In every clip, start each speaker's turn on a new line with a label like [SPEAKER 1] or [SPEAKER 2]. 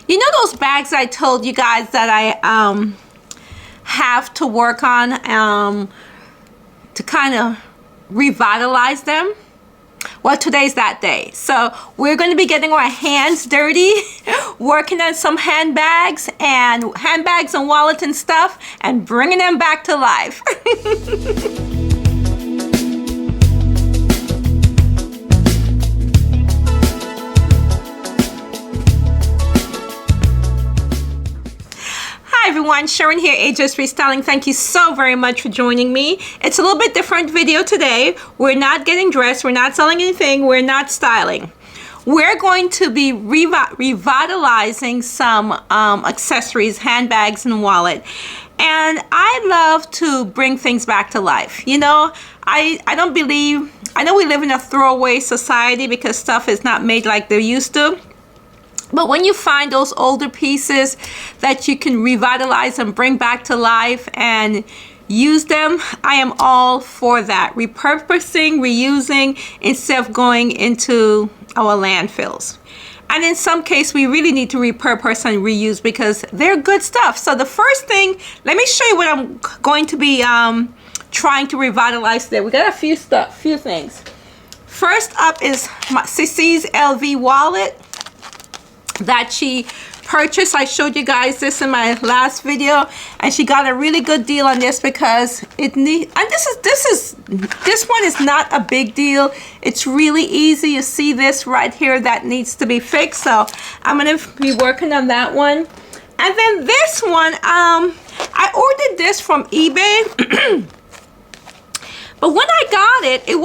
[SPEAKER 1] You know those bags I told you guys that I have to work on to kind of revitalize them? Well, today's that day. So we're going to be getting our hands dirty, working on some handbags and wallets and stuff, and bringing them back to life. Hi everyone, Sharon here, AJ's Restyling. Thank you so very much for joining me. It's a little bit different video today. We're not getting dressed, we're not selling anything, we're not styling. We're going to be revitalizing some accessories, handbags, and wallet. And I love to bring things back to life. You know, I know we live in a throwaway society because stuff is not made like they're used to. But when you find those older pieces that you can revitalize and bring back to life and use them, I am all for that. Repurposing, reusing, instead of going into our landfills. And in some case, we really need to repurpose and reuse because they're good stuff. So the first thing, let me show you what I'm going to be trying to revitalize today. We got a few things. First up is Sissy's LV wallet that she purchased. I showed you guys this in my last video, and she got a really good deal on this because this one is not a big deal. It's really easy. You see this right here that needs to be fixed, so I'm gonna be working on that one. And then this one, I ordered this from eBay but when I got it, it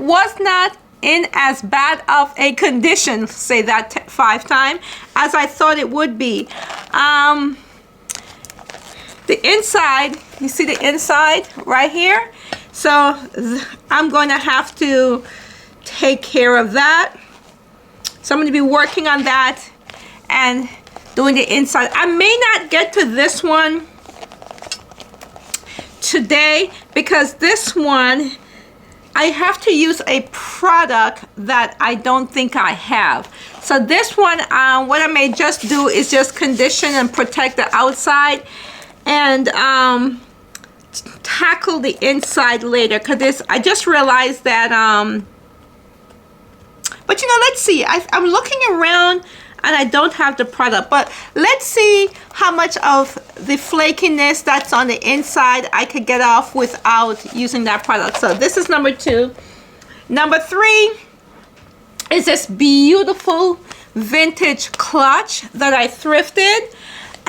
[SPEAKER 1] was not in as bad of a condition, say that 5 times, as I thought it would be. The inside, you see the inside right here? So I'm going to have to take care of that. So I'm going to be working on that and doing the inside. I may not get to this one today because this one, I have to use a product that I don't think I have. So this one, what I may just do is just condition and protect the outside and tackle the inside later, because I just realized that, but you know, let's see. I'm looking around and I don't have the product, but let's see how much of the flakiness that's on the inside I could get off without using that product. So this is number 2. Number 3 is this beautiful vintage clutch that I thrifted,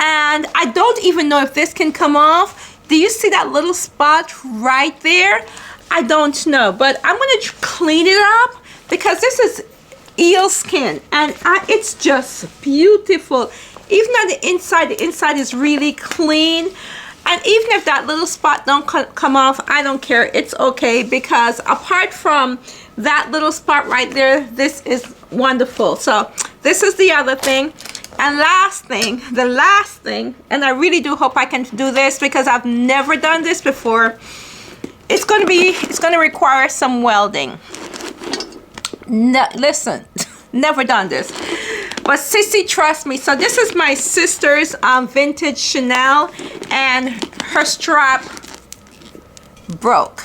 [SPEAKER 1] and I don't even know if this can come off. Do you see that little spot right there? I don't know, but I'm gonna clean it up because this is eel skin, and it's just beautiful. Even on the inside is really clean, and even if that little spot don't come off, I don't care. It's okay, because apart from that little spot right there, this is wonderful. So this is the other thing. And the last thing, and I really do hope I can do this because I've never done this before. It's going to require some welding. No, listen, never done this, but Sissy, trust me. So this is my sister's vintage Chanel, and her strap broke.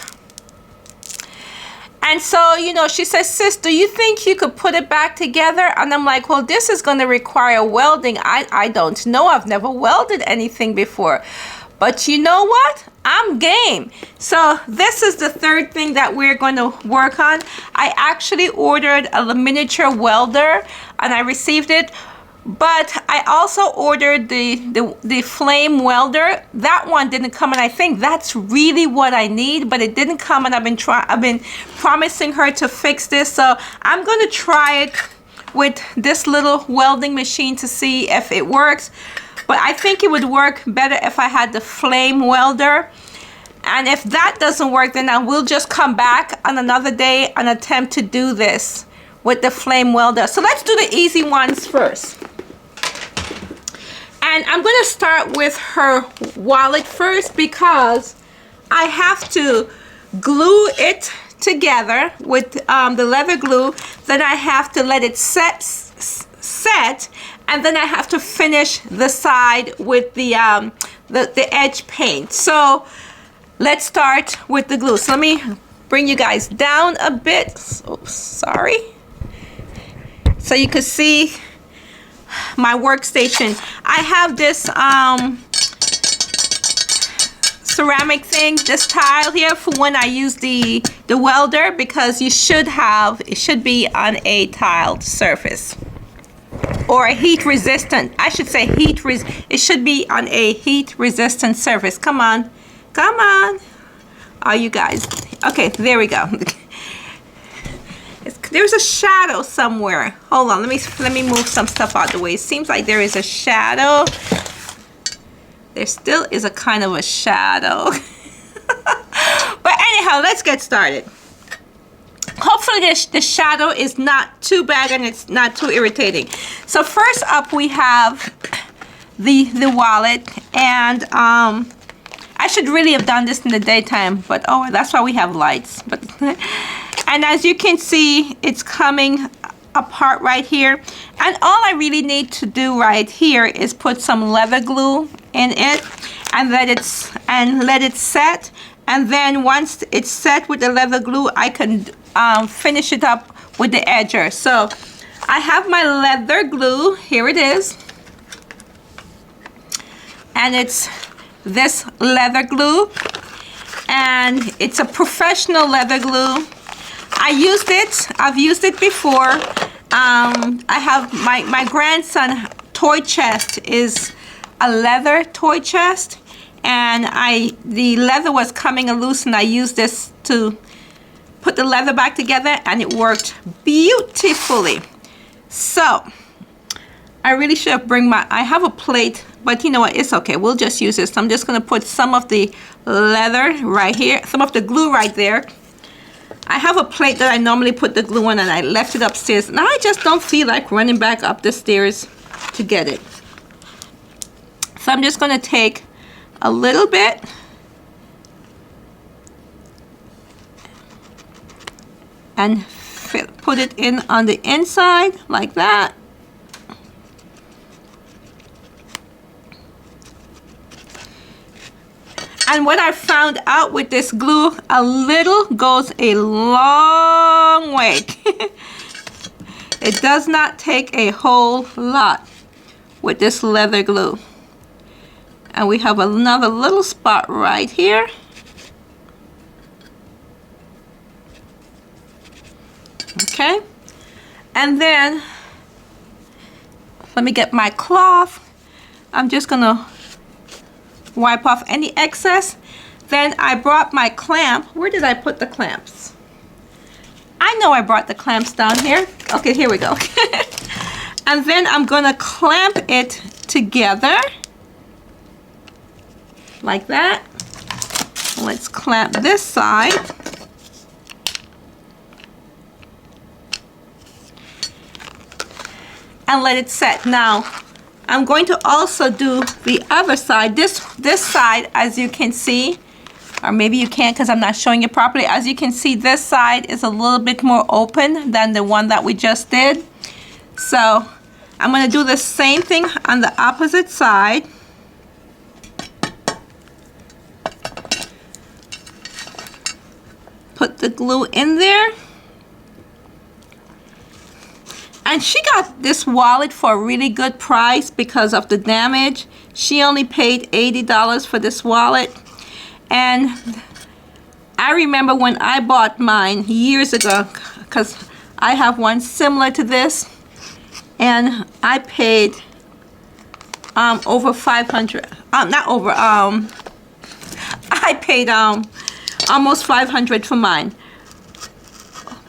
[SPEAKER 1] And so, you know, she says, "Sis, do you think you could put it back together?" And I'm like, well, this is going to require welding. I don't know. I've never welded anything before. But you know what? I'm game. So this is the third thing that we're going to work on. I actually ordered a miniature welder and I received it. But I also ordered the flame welder. That one didn't come, and I think that's really what I need, but it didn't come, and I've been promising her to fix this. So I'm going to try it with this little welding machine to see if it works. But I think it would work better if I had the flame welder. And if that doesn't work, then I will just come back on another day and attempt to do this with the flame welder. So let's do the easy ones first. And I'm going to start with her wallet first because I have to glue it together with the leather glue. Then I have to let it set, and then I have to finish the side with the edge paint. So let's start with the glue. So let me bring you guys down a bit. Oops, sorry. So you can see my workstation. I have this ceramic thing, this tile here, for when I use the welder, because it should be on a tiled surface, or a heat resistant, I should say it should be on a heat resistant surface. Come on, come on. Oh, you guys. Okay, there we go. There's a shadow somewhere. Hold on, let me move some stuff out the way. It seems like there is a shadow. There still is a kind of a shadow. But anyhow, let's get started. Hopefully the shadow is not too bad and it's not too irritating. So first up we have the wallet, and I should really have done this in the daytime, but oh, that's why we have lights. But and as you can see, it's coming apart right here, and all I really need to do right here is put some leather glue in it and let it set, and then once it's set with the leather glue, I can finish it up with the edger. So I have my leather glue, here it is, and it's this leather glue, and it's a professional leather glue. I've used it before. I have my grandson toy chest is a leather toy chest, and the leather was coming loose, and I used this to put the leather back together, and it worked beautifully. So I really should have I have a plate, but you know what, it's okay, we'll just use this. So I'm just gonna put some of the leather right here, some of the glue right there. I have a plate that I normally put the glue on, and I left it upstairs, and I just don't feel like running back up the stairs to get it. So I'm just gonna take a little bit and put it in on the inside like that. And what I found out with this glue, a little goes a long way. It does not take a whole lot with this leather glue. And we have another little spot right here. Okay. And then, let me get my cloth. I'm just gonna wipe off any excess. Then I brought my clamp. Where did I put the clamps? I know I brought the clamps down here. Okay, here we go. And then I'm gonna clamp it together like that. Let's clamp this side. And let it set. Now, I'm going to also do the other side. This side, as you can see, or maybe you can't because I'm not showing it properly. As you can see, this side is a little bit more open than the one that we just did. So I'm going to do the same thing on the opposite side. Put the glue in there. And she got this wallet for a really good price because of the damage. She only paid $80 for this wallet. And I remember when I bought mine years ago, because I have one similar to this, and I paid over 500, not over, I paid almost 500 for mine.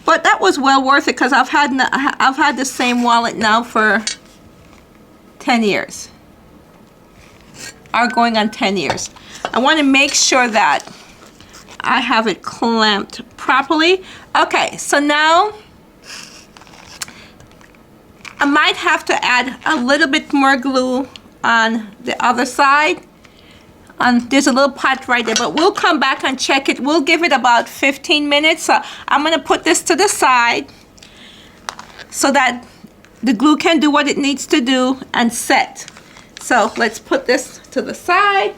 [SPEAKER 1] But that was well worth it because I've had the same wallet now for 10 years. Are going on 10 years. I want to make sure that I have it clamped properly. Okay, so now I might have to add a little bit more glue on the other side. There's a little pot right there, but we'll come back and check it. We'll give it about 15 minutes. So I'm gonna put this to the side so that the glue can do what it needs to do and set. So let's put this to the side.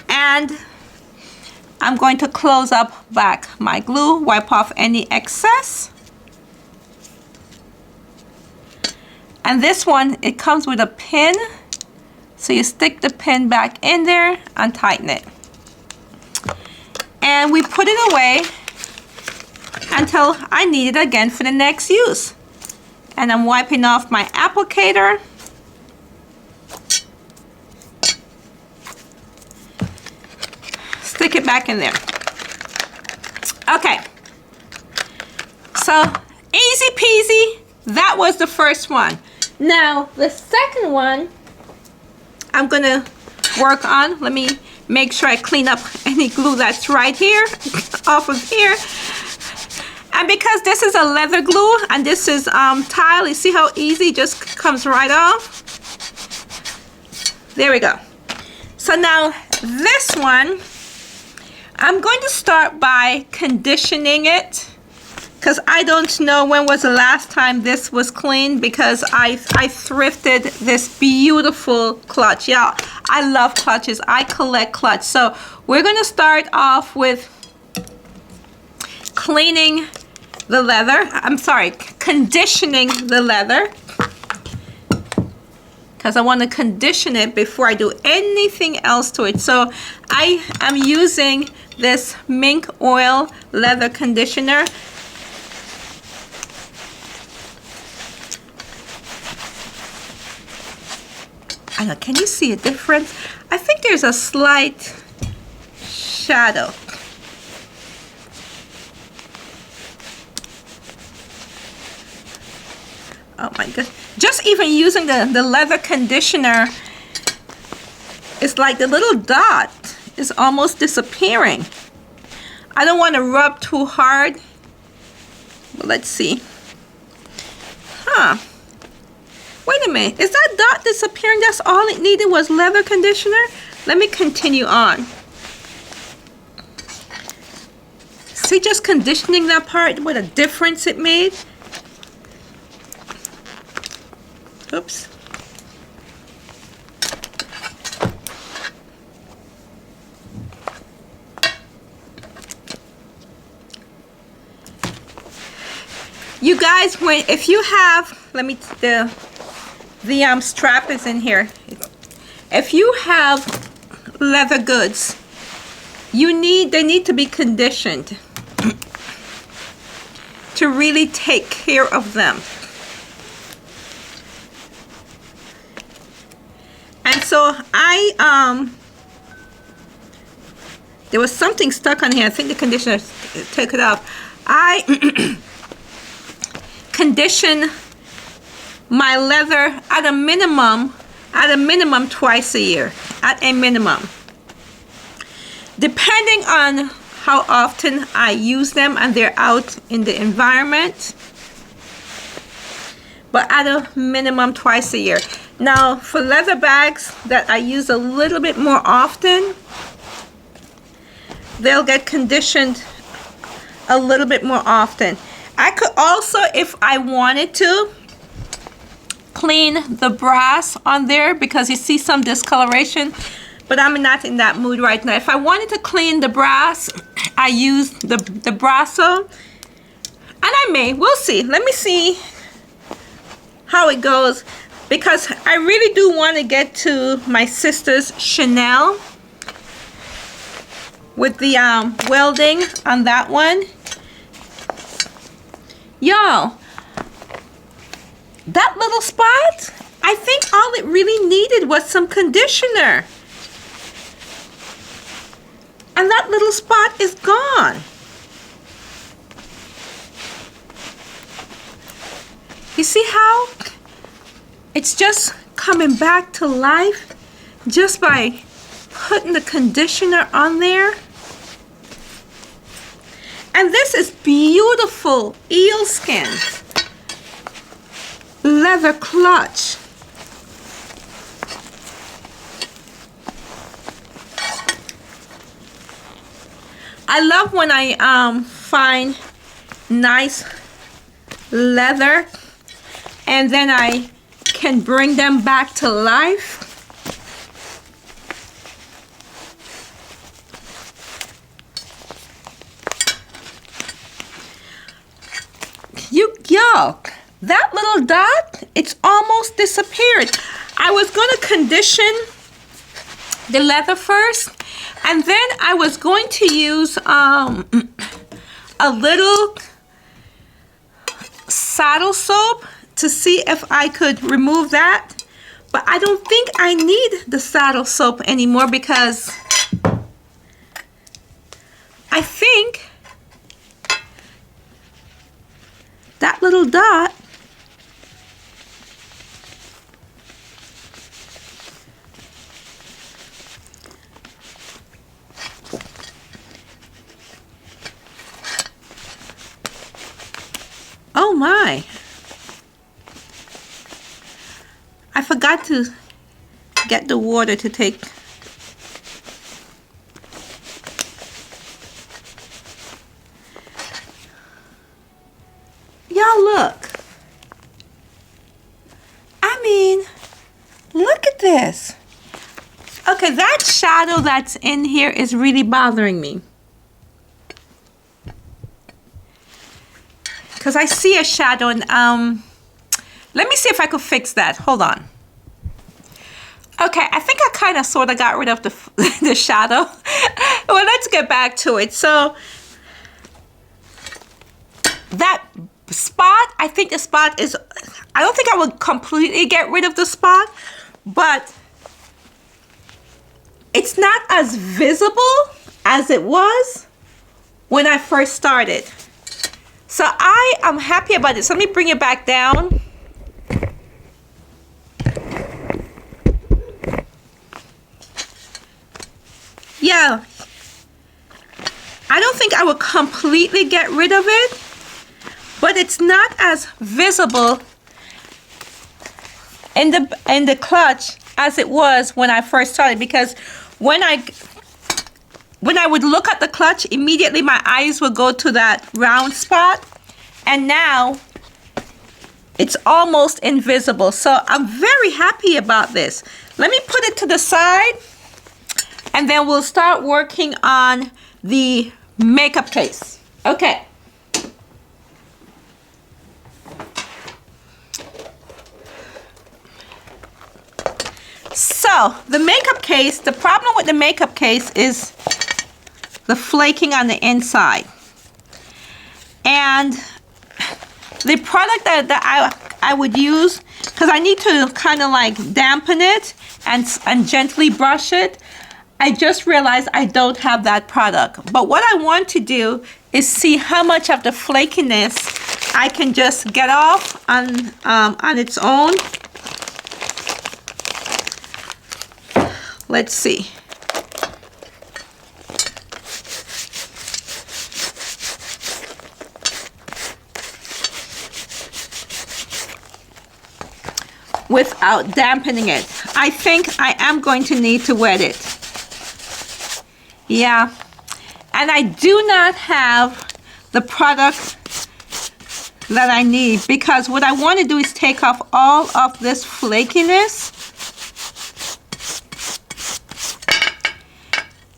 [SPEAKER 1] And I'm going to close up back my glue, wipe off any excess. And this one, it comes with a pin. So you stick the pin back in there and tighten it. And we put it away until I need it again for the next use. And I'm wiping off my applicator. Stick it back in there. Okay. So, easy peasy. That was the first one. Now, the second one, I'm gonna work on. Let me make sure I clean up any glue that's right here, off of here. And because this is a leather glue and this is tile, you see how easy it just comes right off? There we go. So now this one, I'm going to start by conditioning it, because I don't know when was the last time this was cleaned, because I thrifted this beautiful clutch. Yeah, I love clutches. I collect clutch. So we're going to start off with cleaning the leather. I'm sorry, conditioning the leather, because I want to condition it before I do anything else to it. So I am using this mink oil leather conditioner. I know, can you see a difference? I think there's a slight shadow. Oh my god. Just even using the leather conditioner, it's like the little dot is almost disappearing. I don't want to rub too hard. But let's see. Huh. Wait a minute. Is that dot disappearing? That's all it needed was leather conditioner? Let me continue on. See, just conditioning that part, what a difference it made. Oops. You guys, if you have, let me, the strap is in here. If you have leather goods, they need to be conditioned to really take care of them. And so there was something stuck on here. I think the conditioner took it off. I condition my leather at a minimum twice a year, at a minimum. Depending on how often I use them and they're out in the environment, but at a minimum twice a year. Now, for leather bags that I use a little bit more often, they'll get conditioned a little bit more often. I could also, if I wanted to, clean the brass on there, because you see some discoloration, but I'm not in that mood right now. If I wanted to clean the brass, I use the Brasso, and I may, we'll see. Let me see how it goes, because I really do want to get to my sister's Chanel with the welding on that one. Y'all, that little spot, I think all it really needed was some conditioner. And that little spot is gone. You see how it's just coming back to life just by putting the conditioner on there? And this is beautiful eel skin leather clutch. I love when I find nice leather and then I can bring them back to life. Y'all, that little dot, it's almost disappeared. I was gonna condition the leather first, and then I was going to use a little saddle soap to see if I could remove that, but I don't think I need the saddle soap anymore because I think that little dot oh my, I forgot to get the water to take. Y'all look. I mean, look at this. Okay, that shadow that's in here is really bothering me. Because I see a shadow and let me see if I could fix that. Hold on. Okay, I think I kind of sort of got rid of the shadow. Well, let's get back to it. So that spot, I think the spot is, I don't think I would completely get rid of the spot, but it's not as visible as it was when I first started. So I am happy about it. So let me bring it back down. Yeah, I don't think I would completely get rid of it, but it's not as visible in the clutch as it was when I first started, because when I would look at the clutch, immediately my eyes would go to that round spot, and now it's almost invisible. So I'm very happy about this. Let me put it to the side, and then we'll start working on the makeup case. Okay. So the makeup case, the problem with the makeup case is the flaking on the inside. And the product that I would use, because I need to kind of like dampen it and gently brush it, I just realized I don't have that product. But what I want to do is see how much of the flakiness I can just get off on its own. Let's see. Without dampening it. I think I am going to need to wet it. Yeah. And I do not have the product that I need, because what I want to do is take off all of this flakiness.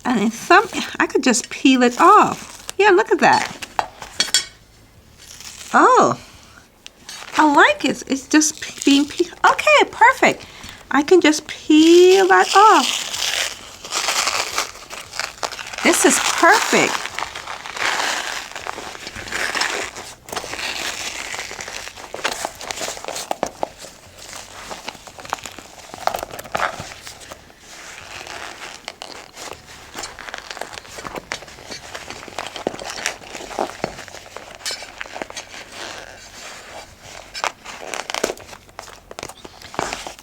[SPEAKER 1] And in some, I could just peel it off. Yeah, look at that. Oh, I like it. It's just being peeled. Okay, perfect. I can just peel that off. This is perfect.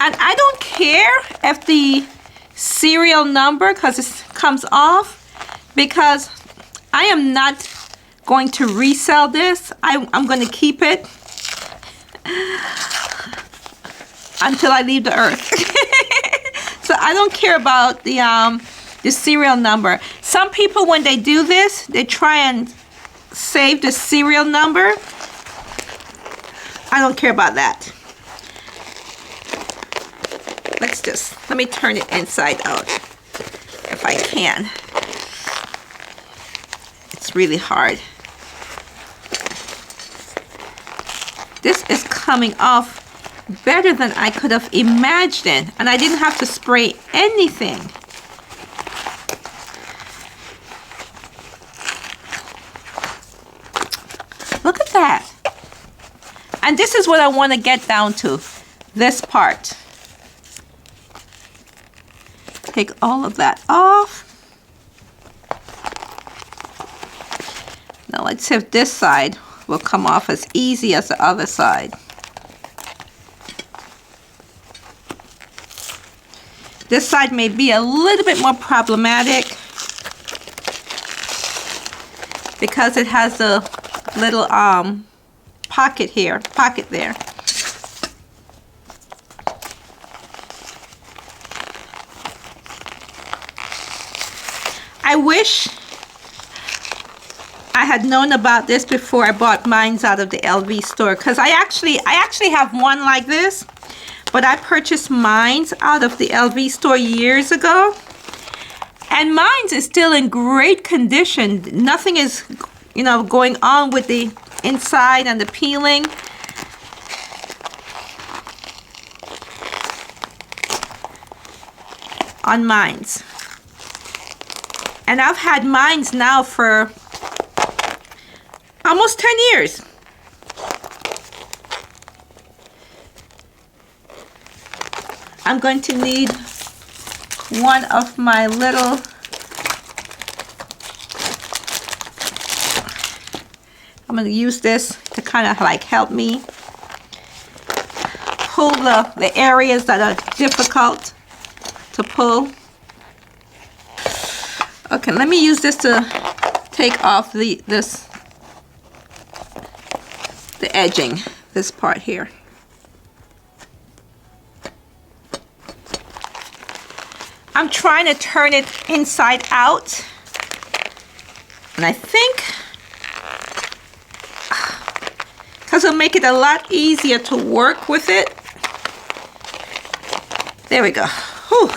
[SPEAKER 1] And I don't care if the serial number, because it comes off, because I am not going to resell this. I'm going to keep it until I leave the earth. So I don't care about the serial number. Some people, when they do this, they try and save the serial number. I don't care about that. let me turn it inside out if I can. It's really hard. This is coming off better than I could have imagined, and I didn't have to spray anything. Look at that. And this is what I want to get down to, this part. Take all of that off. Now let's see if this side will come off as easy as the other side. This side may be a little bit more problematic because it has a little pocket there. I wish I had known about this before I bought mine out of the LV store, because I actually have one like this, but I purchased mine out of the LV store years ago, and mine is still in great condition. Nothing is, you know, going on with the inside and the peeling. On mines. And I've had mines now for almost 10 years. I'm going to need one of my little I'm going to use this to kind of like help me pull the areas that are difficult to pull. Okay, let me use this to take off the edging, this part here. I'm trying to turn it inside out, and I think because it'll make it a lot easier to work with it. There we go. Whew.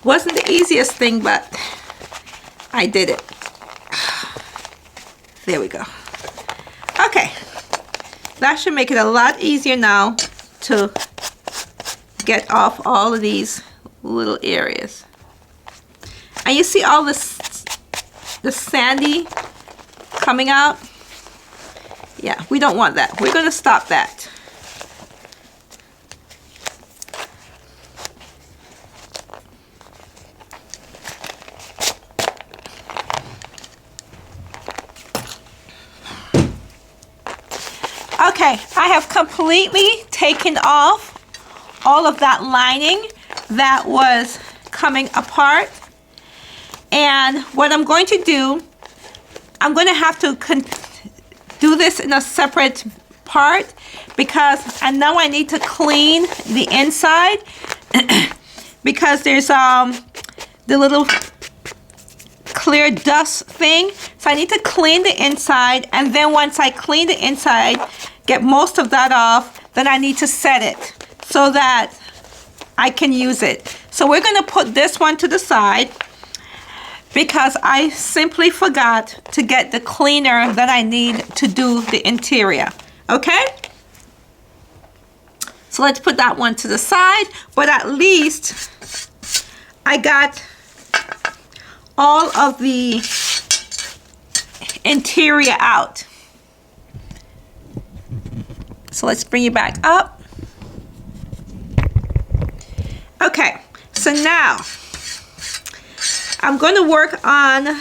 [SPEAKER 1] Wasn't the easiest thing, but I did it. There we go. Okay, that should make it a lot easier now to get off all of these little areas. And you see all this, the sandy coming out? Yeah, we don't want that. We're going to stop that. Okay, I have completely taken off all of that lining that was coming apart. And what I'm going to do, I'm going to have to do this in a separate part, because I know I need to clean the inside because there's the little clear dust thing. So I need to clean the inside, and then once I clean the inside, get most of that off, then I need to set it so that I can use it. So we're going to put this one to the side because I simply forgot to get the cleaner that I need to do the interior. Okay? So let's put that one to the side, but at least I got all of the interior out. So let's bring you back up. Okay, so now I'm going to work on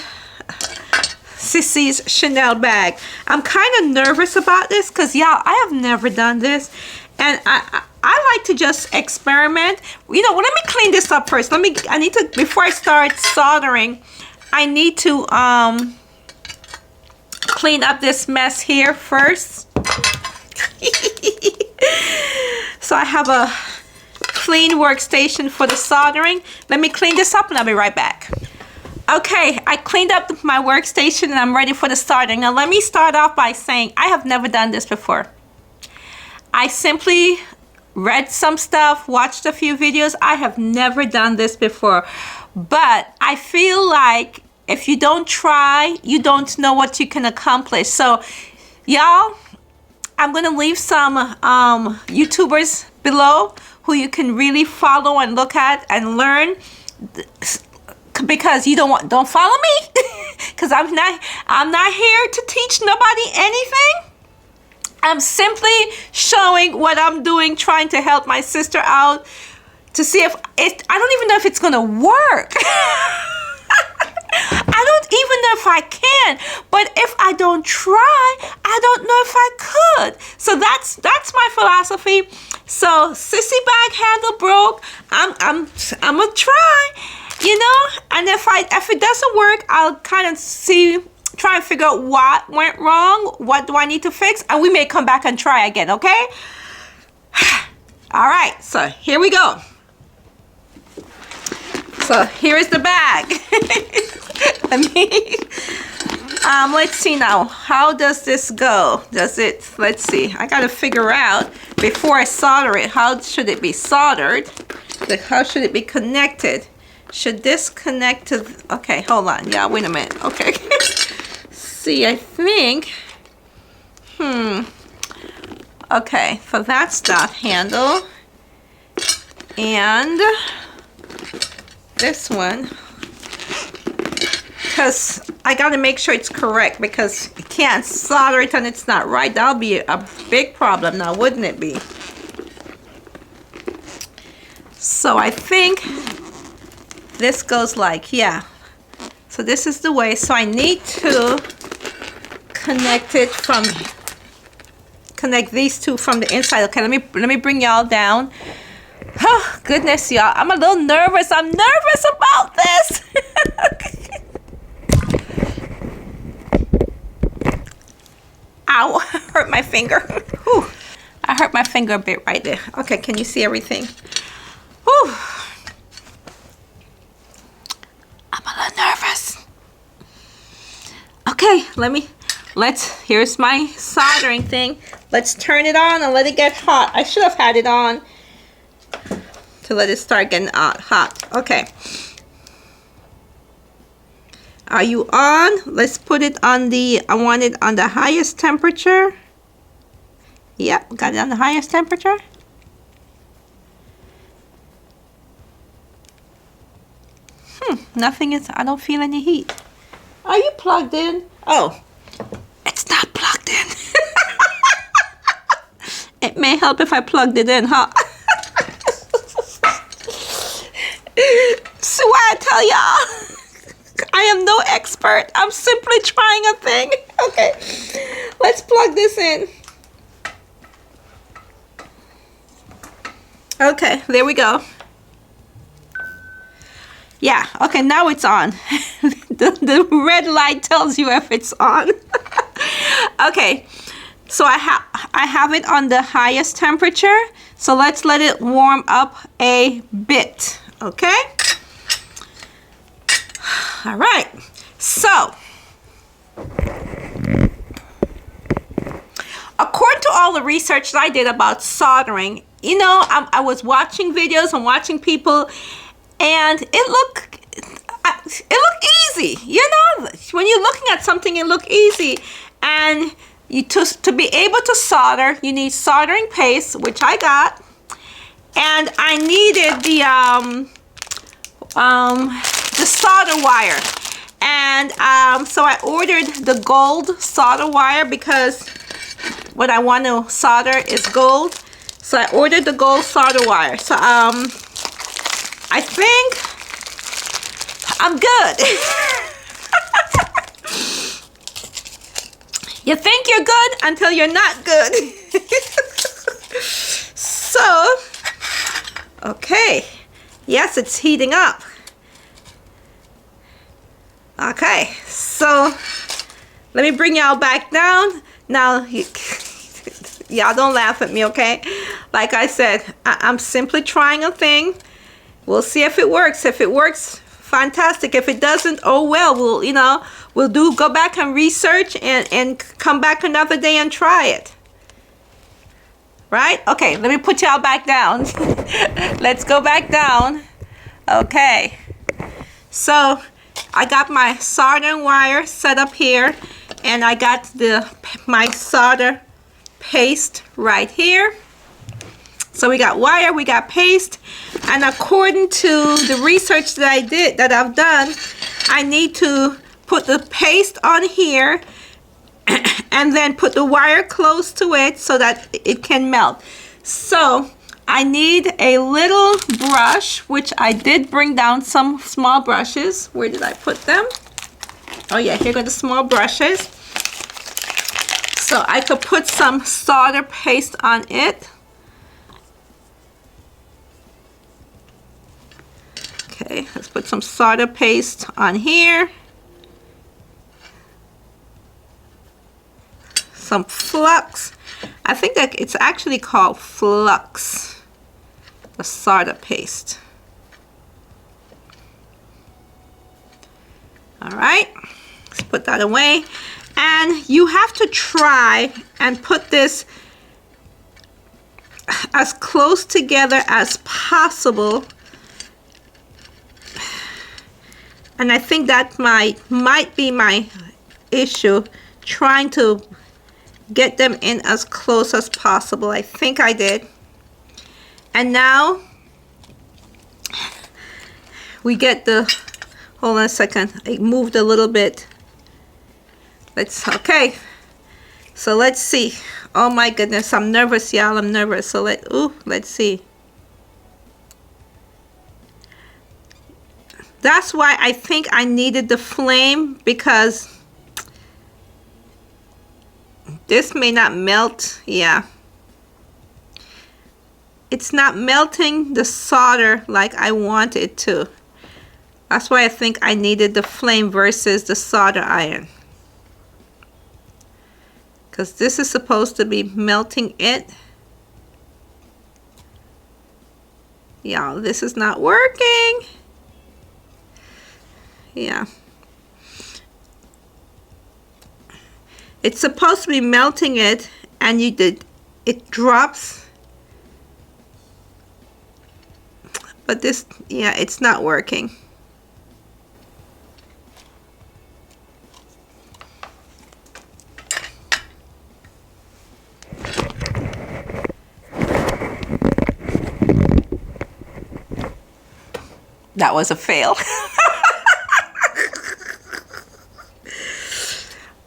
[SPEAKER 1] Sissy's Chanel bag. I'm kind of nervous about this because, y'all, I have never done this. And I like to just experiment. You know, well, let me clean this up first. I need to, before I start soldering, I need to clean up this mess here first. So I have a clean workstation for the soldering. Let me clean this up and I'll be right back. Okay, I cleaned up my workstation and I'm ready for the starting. Now let me start off by saying I have never done this before. I simply read some stuff, watched a few videos. I have never done this before. But I feel like if you don't try, you don't know what you can accomplish. So y'all, I'm gonna leave some YouTubers below who you can really follow and look at and learn. Because you don't follow me, because I'm not here to teach nobody anything. I'm simply showing what I'm doing, trying to help my sister out to see if it. I don't even know if it's gonna work. I don't even know if I can. But if I don't try, I don't know if I could. So that's my philosophy. So sissy bag handle broke. I'm gonna try. You know, and if it doesn't work, I'll kind of try and figure out what went wrong, what do I need to fix, and we may come back and try again, okay? All right, so here we go. So here is the bag. Let's see now, how does this go? Let's see, I gotta figure out before I solder it, how should it be soldered? How should it be connected? Should this connect to, okay, hold on. Yeah, wait a minute. Okay. See, I think, okay, so that's that handle. And this one, because I got to make sure it's correct, because you can't solder it and it's not right. That'll be a big problem now, wouldn't it be? So I think this goes like, yeah. So this is the way. So I need to connect these two from the inside. Okay, let me bring y'all down. Oh, goodness, y'all. I'm a little nervous. I'm nervous about this. Ow, hurt my finger. Whew. I hurt my finger a bit right there. Okay, can you see everything? Whew. I'm a little nervous. Okay, here's my soldering thing. Let's turn it on and let it get hot. I should have had it on to let it start getting hot. Okay. Are you on? Let's put it on I want it on the highest temperature. Yep, got it on the highest temperature. Nothing is, I don't feel any heat. Are you plugged in? Oh, it's not plugged in. It may help if I plugged it in, huh? So what I tell y'all, I am no expert. I'm simply trying a thing. Okay, let's plug this in. Okay, there we go. Yeah, okay, now it's on. the red light tells you if it's on. Okay, so I have it on the highest temperature. So let's let it warm up a bit, okay? All right, so according to all the research that I did about soldering, you know, I was watching videos and watching people, and it looked easy. You know, when you're looking at something, it looked easy. And to be able to solder, you need soldering paste, which I got, and I needed the solder wire. And so I ordered the gold solder wire because what I want to solder is gold. So I ordered the gold solder wire. So I think I'm good. You think you're good until you're not good. So, okay. Yes, it's heating up. Okay, so let me bring y'all back down. Now, y'all don't laugh at me, okay? Like I said, I'm simply trying a thing. We'll see if it works. If it works, fantastic. If it doesn't, oh well, we'll, you know, go back and research and come back another day and try it. Right? Okay, let me put y'all back down. Let's go back down. Okay. So I got my soldering wire set up here, and I got my solder paste right here. So we got wire, we got paste, and according to the research that I've done, I need to put the paste on here and then put the wire close to it so that it can melt. So I need a little brush, which I did bring down some small brushes. Where did I put them? Oh yeah, here go the small brushes. So I could put some solder paste on it. Okay, let's put some solder paste on here. Some flux. I think that it's actually called flux, the solder paste. All right, let's put that away. And you have to try and put this as close together as possible. And I think that might be my issue, trying to get them in as close as possible. I think I did. And now we get the, hold on a second, it moved a little bit. Okay, so let's see. Oh my goodness, I'm nervous, y'all, I'm nervous. So let's see. That's why I think I needed the flame, because this may not melt. Yeah, it's not melting the solder like I want it to. That's why I think I needed the flame versus the solder iron, because this is supposed to be melting it. Y'all, this is not working. Yeah, it's supposed to be melting it, and it drops, but this, yeah, it's not working. That was a fail.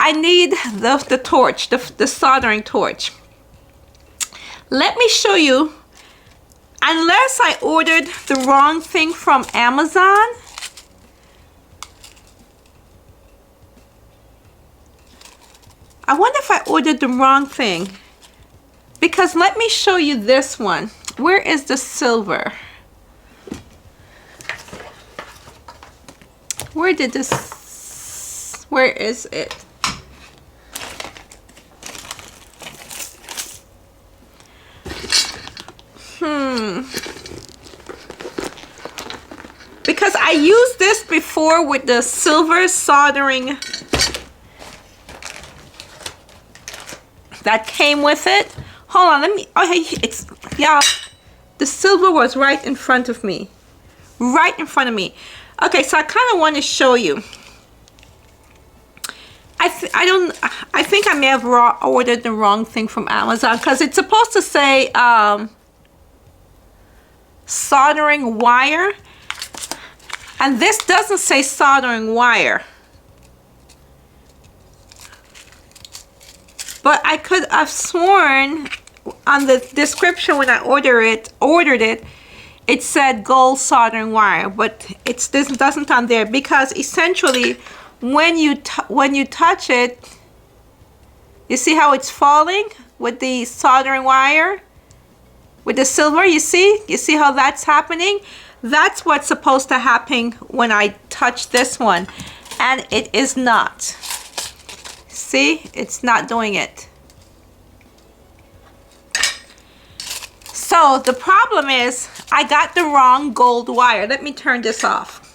[SPEAKER 1] I need the torch, the soldering torch. Let me show you, unless I ordered the wrong thing from Amazon. I wonder if I ordered the wrong thing, because let me show you this one. Where is the silver? Where is it? Because I used this before with the silver soldering that came with it. Hold on, let me, yeah, the silver was right in front of me. Right in front of me. Okay, so I kind of want to show you. I think I may have ordered the wrong thing from Amazon, because it's supposed to say soldering wire, and this doesn't say soldering wire. But I could have sworn on the description when I ordered it, it said gold soldering wire, but this doesn't on there, because essentially when you touch it, you see how it's falling with the soldering wire, with the silver. You see how that's happening? That's what's supposed to happen when I touch this one, and it is not. See, it's not doing it. So the problem is I got the wrong gold wire. Let me turn this off.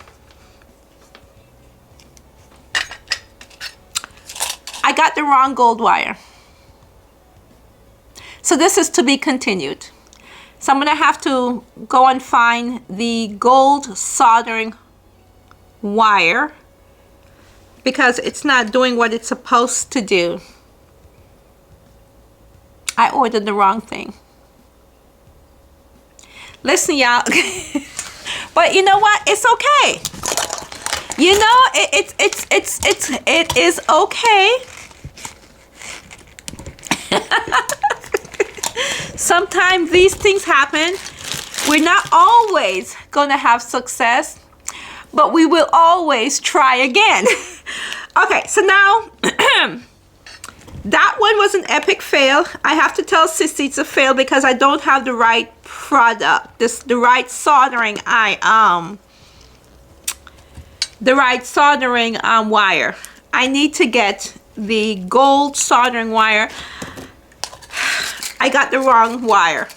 [SPEAKER 1] got the wrong gold wire. So this is to be continued. So I'm gonna have to go and find the gold soldering wire because it's not doing what it's supposed to do. I ordered the wrong thing. Listen, y'all. But you know what? It's okay. You know, it is okay. Sometimes these things happen. We're not always gonna have success, but we will always try again. Okay, so now that one was an epic fail. I have to tell Sissy it's a fail because I don't have the right product. The right soldering wire. I need to get the gold soldering wire. I got the wrong wire.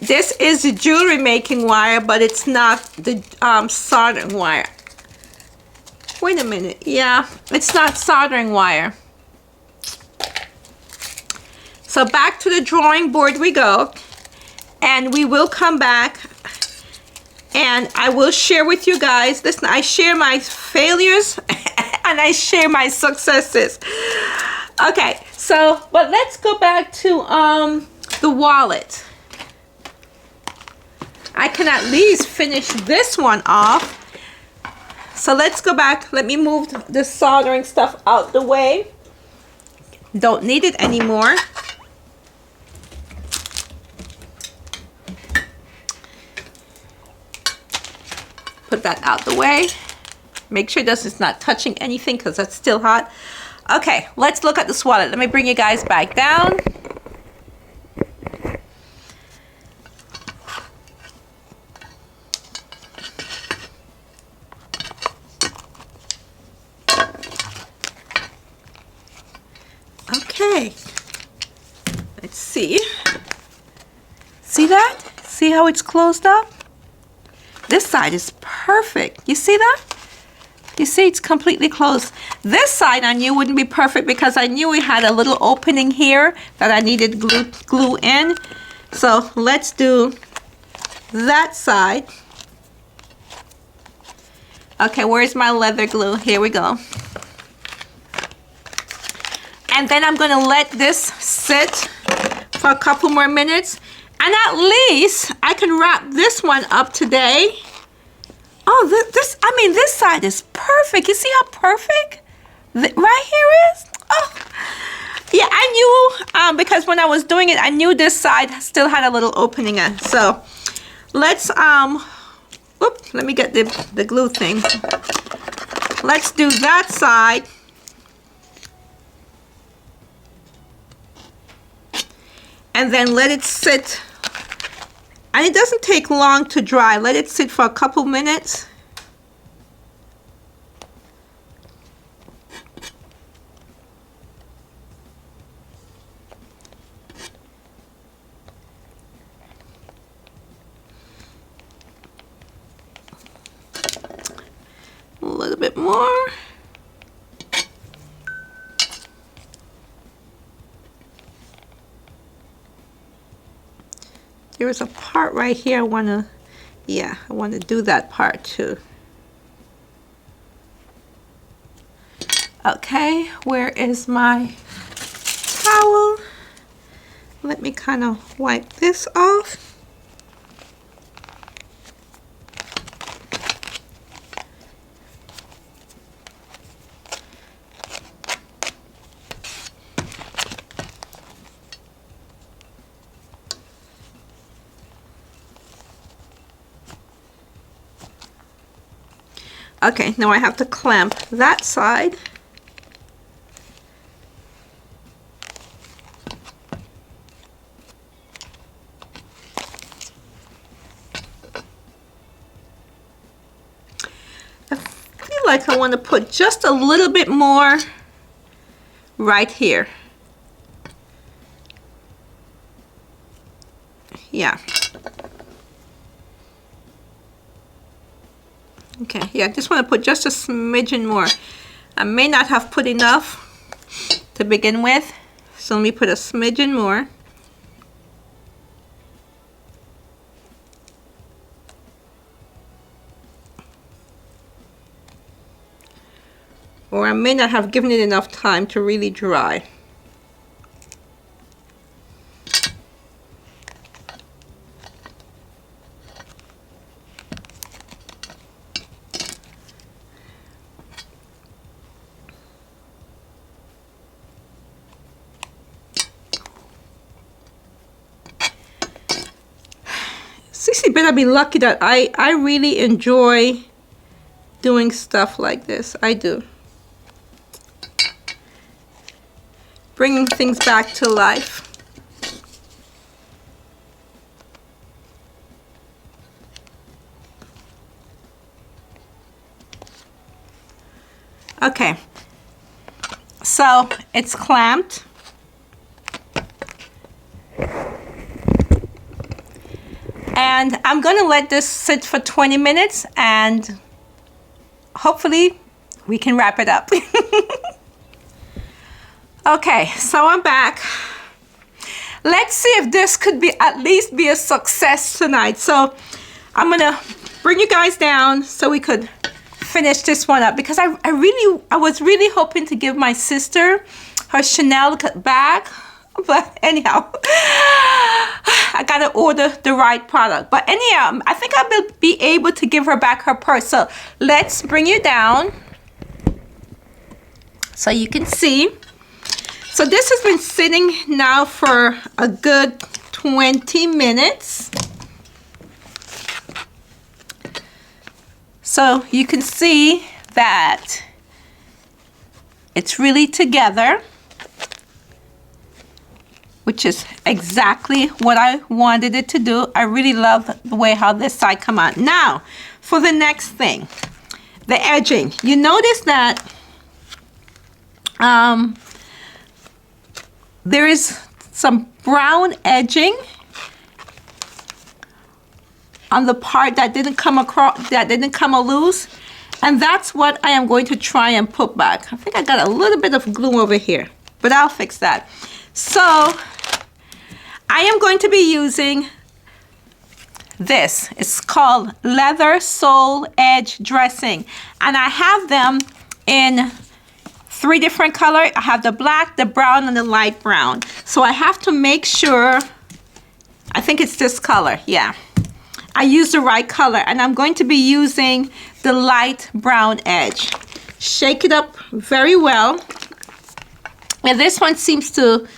[SPEAKER 1] This is the jewelry making wire, but it's not the soldering wire. Wait a minute. Yeah, it's not soldering wire. So back to the drawing board we go, and we will come back and I will share with you guys. Listen, I share my failures and I share my successes. Okay, so, but let's go back to the wallet. I can at least finish this one off. So let's go back. Let me move the soldering stuff out the way. Don't need it anymore. Put that out the way. Make sure this is not touching anything because that's still hot. Okay, let's look at this wallet. Let me bring you guys back down. Okay, let's see. See that? See how it's closed up? This side is perfect. You see that? You see it's completely closed. This side I knew wouldn't be perfect because I knew we had a little opening here that I needed glue in. So let's do that side. Okay, where's my leather glue? Here we go. And then I'm gonna let this sit for a couple more minutes. And at least I can wrap this one up today. Oh, this side is perfect. You see how perfect right here is? Oh, yeah, I knew, because when I was doing it, I knew this side still had a little opening in. So let's, let me get the glue thing. Let's do that side. And then let it sit. And it doesn't take long to dry. Let it sit for a couple minutes. A little bit more. There is a part right here I want to do that part too. Okay, where is my towel? Let me kind of wipe this off. Okay, now I have to clamp that side. I feel like I want to put just a little bit more right here. Yeah. Okay, yeah, I just want to put just a smidgen more. I may not have put enough. to begin with. So let me put a smidgen more. Or I may not have given it enough time to really dry. Cece better be lucky that I really enjoy doing stuff like this. I do. Bringing things back to life. Okay, so it's clamped. And I'm gonna let this sit for 20 minutes and hopefully we can wrap it up. Okay, so I'm back. Let's see if this could be at least be a success tonight. So I'm gonna bring you guys down so we could finish this one up, because I was really hoping to give my sister her Chanel bag, but anyhow, I gotta order the right product. But anyhow, I think I'll be able to give her back her purse. So let's bring you down so you can see. So this has been sitting now for a good 20 minutes. So you can see that it's really together, which is exactly what I wanted it to do. I really love the way how this side come out. Now, for the next thing, the edging. You notice that there is some brown edging on the part that didn't come across, that didn't come loose, and that's what I am going to try and put back. I think I got a little bit of glue over here, but I'll fix that. So I am going to be using this. It's called Leather Sole Edge Dressing, and I have them in 3 different colors. I have the black, the brown, and the light brown. So I have to make sure, I think it's this color, yeah. I use the right color, and I'm going to be using the light brown edge. Shake it up very well. And this one seems to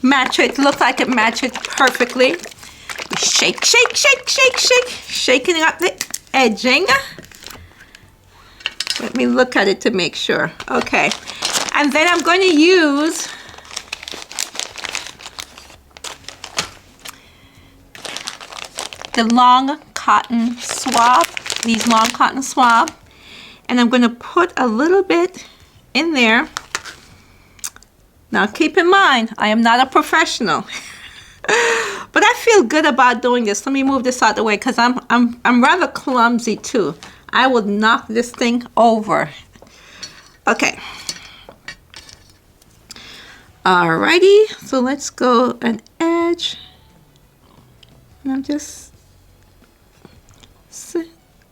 [SPEAKER 1] match it, look like it matches perfectly. Shake, shake, shake, shake, shake, shaking up the edging. Let me look at it to make sure. Okay, and then I'm going to use the long cotton swab, these long cotton swab, and I'm going to put a little bit in there. Now keep in mind, I am not a professional, but I feel good about doing this. Let me move this out of the way, because I'm rather clumsy too. I would knock this thing over. Okay. Alrighty, so let's go an edge. And I'm just,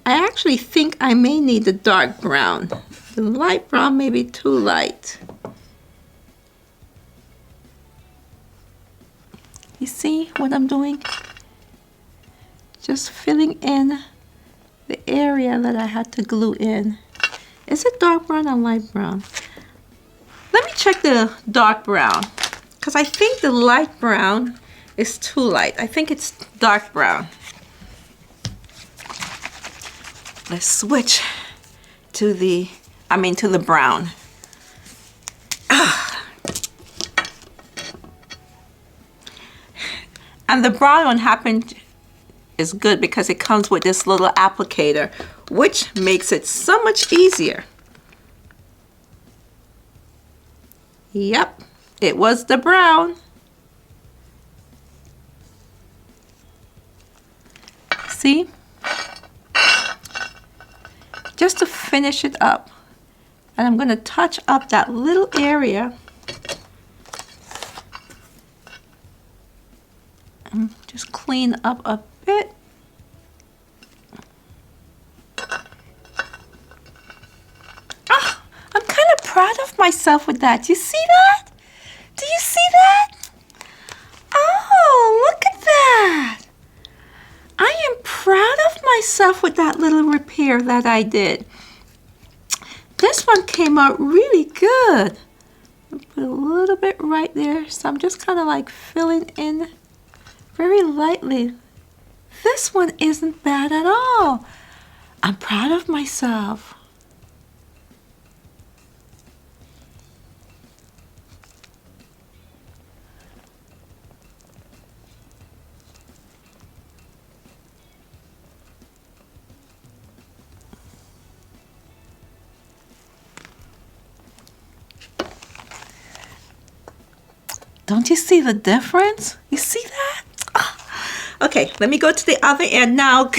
[SPEAKER 1] I actually think I may need the dark brown. The light brown may be too light. You see what I'm doing? Just filling in the area that I had to glue in. Is it dark brown or light brown? Let me check the dark brown, because I think the light brown is too light. I think it's dark brown. Let's switch to the, to the brown. And the brown one is good because it comes with this little applicator, which makes it so much easier. Yep, it was the brown. See? Just to finish it up. And I'm going to touch up that little area Just clean up a bit. Oh, I'm kind of proud of myself with that. You see that? Do you see that? Oh, look at that. I am proud of myself with that little repair that I did. This one came out really good. I'll put a little bit right there. So I'm just kind of like filling in very lightly. This one isn't bad at all. I'm proud of myself. Don't you see the difference? You see that? Oh. Okay, let me go to the other end now.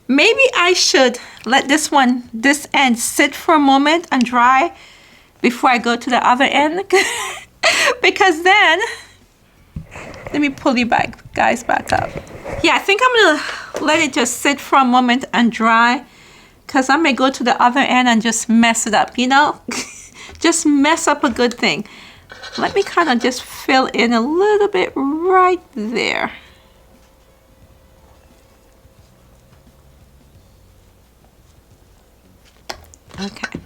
[SPEAKER 1] Maybe I should let this end sit for a moment and dry before I go to the other end. Because then, let me pull you guys back up. Yeah, I think I'm gonna let it just sit for a moment and dry, because I may go to the other end and just mess it up, you know? Just mess up a good thing. Let me kind of just fill in a little bit right there. Okay.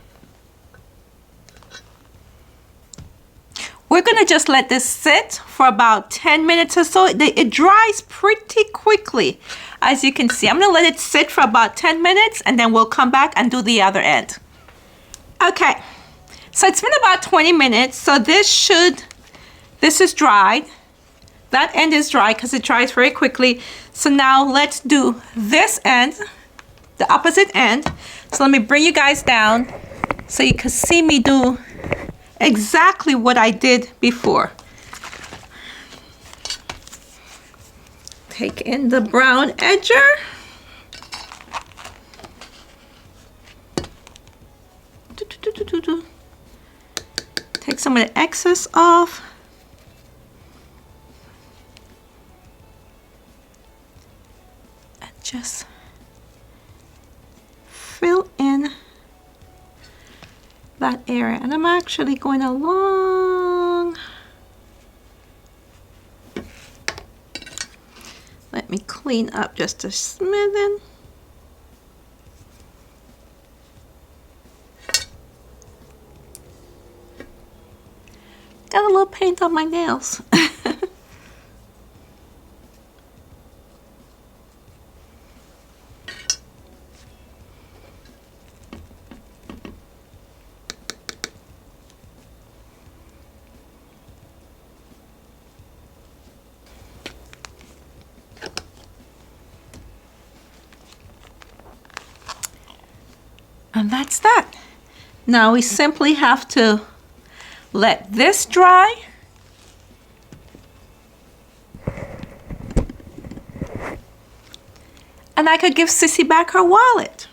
[SPEAKER 1] We're going to just let this sit for about 10 minutes or so. It dries pretty quickly, as you can see. I'm going to let it sit for about 10 minutes and then we'll come back and do the other end. Okay. So it's been about 20 minutes. So this is dried. That end is dry because it dries very quickly. So now let's do this end, the opposite end. So let me bring you guys down so you can see me do exactly what I did before. Take in the brown edger. Take some of the excess off. And just fill in that area. And I'm actually going along. Let me clean up just a smidgen. Got a little paint on my nails. And that's that. Now we simply have to let this dry. And I could give Sissy back her wallet.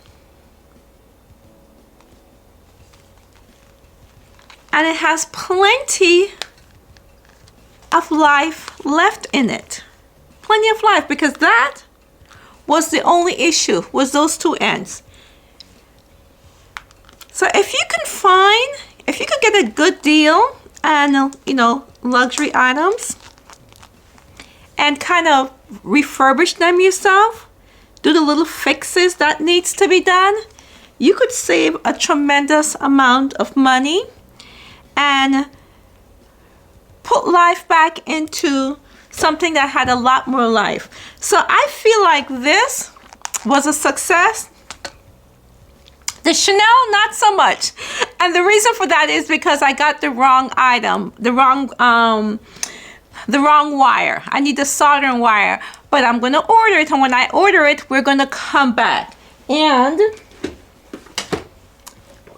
[SPEAKER 1] And it has plenty of life left in it. Plenty of life, because that was the only issue, was those two ends. So if you could get a good deal and, you know, luxury items and kind of refurbish them yourself, do the little fixes that needs to be done, you could save a tremendous amount of money and put life back into something that had a lot more life. So I feel like this was a success. The Chanel, not so much. And the reason for that is because I got the wrong item, the wrong wire. I need the soldering wire, but I'm gonna order it, and when I order it, we're gonna come back. And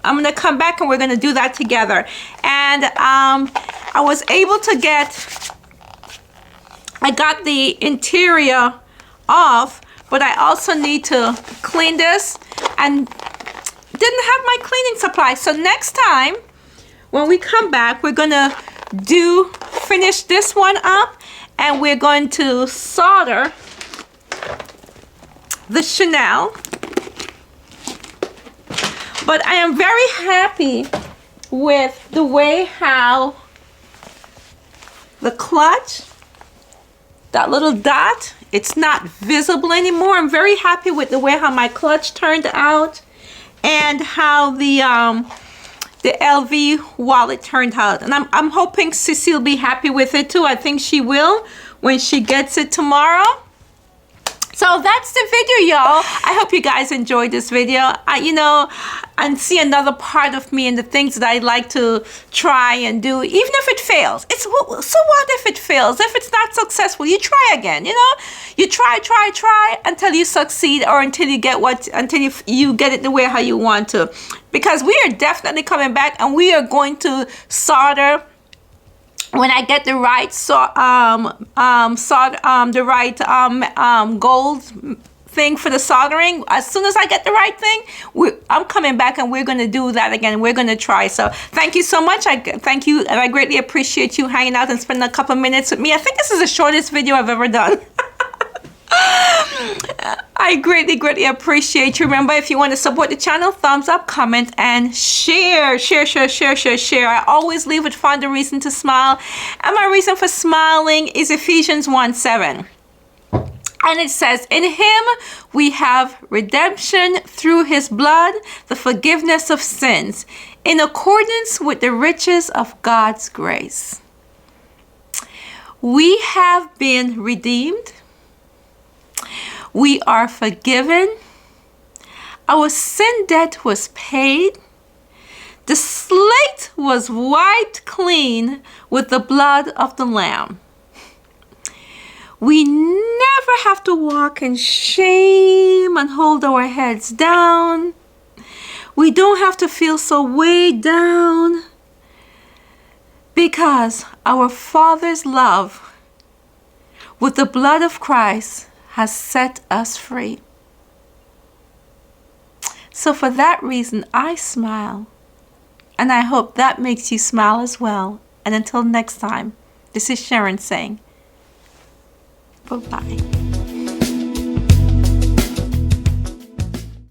[SPEAKER 1] I'm gonna come back and we're gonna do that together. And I was able to I got the interior off, but I also need to clean this, and didn't have my cleaning supply. So next time when we come back, we're gonna finish this one up, and we're going to solder the Chanel. But I am very happy with the way how the clutch, that little dot, it's not visible anymore. I'm very happy with the way how my clutch turned out and how the LV wallet turned out. And I'm hoping Cecile will be happy with it too. I think she will when she gets it tomorrow. So that's the video, y'all. I hope you guys enjoyed this video. And see another part of me and the things that I like to try and do, even if it fails. So what if it fails? If it's not successful, you try again. You try until you succeed, or until you get you get it the way how you want to. Because we are definitely coming back, and we are going to solder. When I get the right gold thing for the soldering, as soon as I get the right thing, I'm coming back and we're going to do that again. We're going to try. So thank you so much. Thank you, and I greatly appreciate you hanging out and spending a couple minutes with me. I think this is the shortest video I've ever done. I greatly appreciate you. Remember, if you want to support the channel, thumbs up, comment, and share. I always leave with find a reason to smile, and my reason for smiling is Ephesians 1:7. And it says, in him we have redemption through his blood, the forgiveness of sins, in accordance with the riches of God's grace. We have been redeemed. We are forgiven. Our sin debt was paid. The slate was wiped clean with the blood of the Lamb. We never have to walk in shame and hold our heads down. We don't have to feel so weighed down, because our Father's love with the blood of Christ has set us free. So for that reason, I smile, and I hope that makes you smile as well. And until next time, this is Sharon saying, bye-bye.